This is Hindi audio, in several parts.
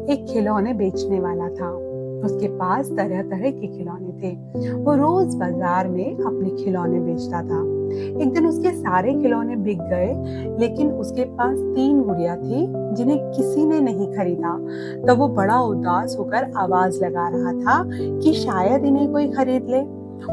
एक खिलौने बेचने वाला था। उसके पास तरह तरह के खिलौने थे। वो रोज बाजार में अपने खिलौने बेचता था। एक दिन उसके सारे खिलौने बिक गए, लेकिन उसके पास 3 गुड़िया थी जिन्हें किसी ने नहीं खरीदा। तब वो बड़ा उदास होकर आवाज लगा रहा था कि शायद इन्हें कोई खरीद ले।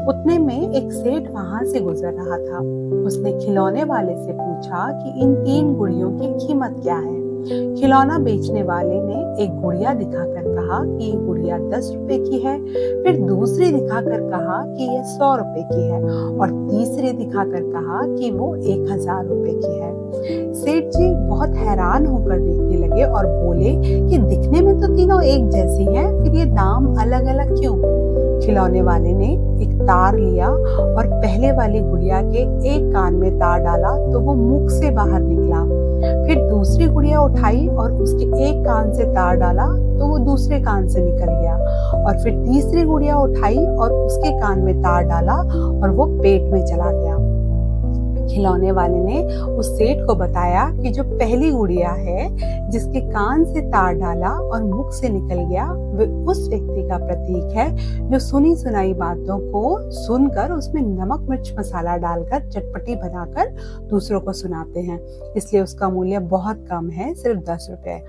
उतने में एक सेठ वहां से गुजर रहा था। उसने खिलौने वाले से पूछा कि इन 3 गुड़ियों की कीमत क्या है। खिलौना बेचने वाले ने एक गुड़िया दिखाकर कहा कि ये गुड़िया 10 रुपए की है, फिर दूसरी दिखाकर कहा कि यह 100 रुपए की है और तीसरी दिखाकर कहा कि वो 1000 रुपए की है। सेठ जी बहुत हैरान होकर देखने लगे और बोले कि दिखने में तो तीनों एक जैसी हैं, फिर ये दाम अलग अलग क्यों? खिलौने वाले ने एक तार लिया और पहले वाली गुड़िया के एक कान में तार डाला तो वो मुख से बाहर निकला। फिर दूसरी गुड़िया उठाई और उसके एक कान से तार डाला तो वो दूसरे कान से निकल गया। और फिर तीसरी गुड़िया उठाई और उसके कान में तार डाला और वो पेट में चला गया। खिलौने वाले ने उस सेठ को बताया कि जो पहली गुड़िया है, जिसके कान से तार डाला और मुख से निकल गया, वे उस व्यक्ति का प्रतीक है जो सुनी सुनाई बातों को सुनकर उसमें नमक मिर्च मसाला डालकर चटपटी बनाकर दूसरों को सुनाते हैं, इसलिए उसका मूल्य बहुत कम है, सिर्फ 10 रुपए।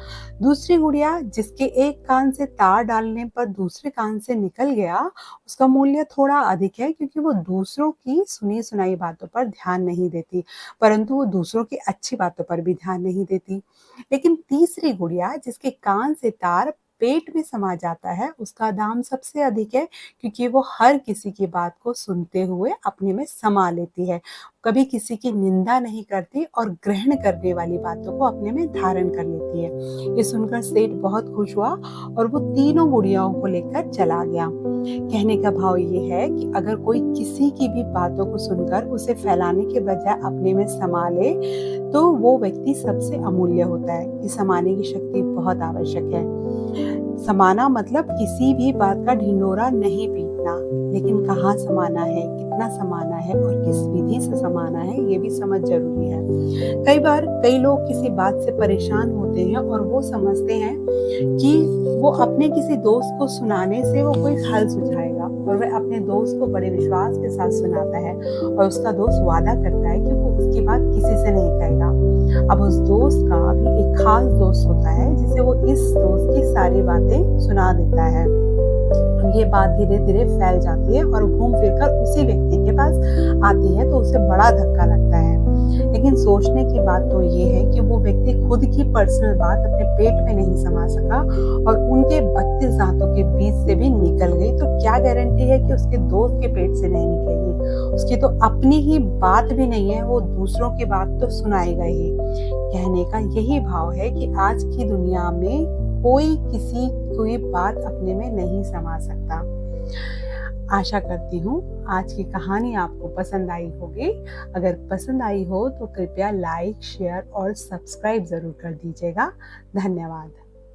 दूसरी गुड़िया जिसके एक कान से तार डालने पर दूसरे कान से निकल गया, उसका मूल्य थोड़ा अधिक है क्योंकि वो दूसरों की सुनी सुनाई बातों पर ध्यान नहीं देती, परंतु वो दूसरों की अच्छी बातों पर भी ध्यान नहीं देती। लेकिन तीसरी गुड़िया जिसके कान से तार पेट में समा जाता है, उसका दाम सबसे अधिक है क्योंकि वो हर किसी की बात को सुनते हुए अपने में समा लेती है, कभी किसी की निंदा नहीं करती और ग्रहण करने वाली बातों को अपने में धारण कर लेती है। ये सुनकर सेठ बहुत खुश हुआ और वो तीनों गुड़ियाओं को लेकर चला गया। कहने का भाव ये है कि अगर कोई किसी की भी बातों को सुनकर उसे फैलाने के बजाय अपने में समा ले तो वो व्यक्ति सबसे अमूल्य होता है। ये समाने की शक्ति बहुत आवश्यक है। समाना मतलब किसी भी बात का ढिंढोरा नहीं पीटना, लेकिन कहाँ समाना है, कितना समाना है और किस विधि से समाना है, ये भी समझ जरूरी है। कई बार कई लोग किसी बात से परेशान होते हैं और वो समझते हैं कि वो अपने किसी दोस्त को सुनाने से वो कोई हल सुझाएगा, और वह अपने दोस्त को बड़े विश्वास के साथ सुनाता है और उसका दोस्त वादा करता है कि वो उसकी बात किसी से नहीं कहेगा। अब उस दोस्त का भी एक खास दोस्त होता है जिसे वो इस दोस्त की सारी बातें सुना देता है। ये बात धीरे धीरे फैल जाती है और घूम फिर कर उसी व्यक्ति के पास आती है तो उसे बड़ा धक्का लगता है। लेकिन सोचने की बात तो ये है कि वो व्यक्ति खुद की पर्सनल बात अपने पेट में नहीं समा सका और उनके 32 दांतों के बीच से भी निकल गई, तो क्या गारंटी है कि उसके दोस्त के पेट से नहीं निकलेगी? उसकी तो अपनी ही बात भी नहीं है, वो दूसरों की बात तो सुनाएगा ही। कहने का यही भाव है कि आज की दुनिया में कोई किसी कोई बात अपने में नहीं समा सकता। आशा करती हूँ आज की कहानी आपको पसंद आई होगी। अगर पसंद आई हो तो कृपया लाइक, शेयर और सब्सक्राइब जरूर कर दीजिएगा। धन्यवाद।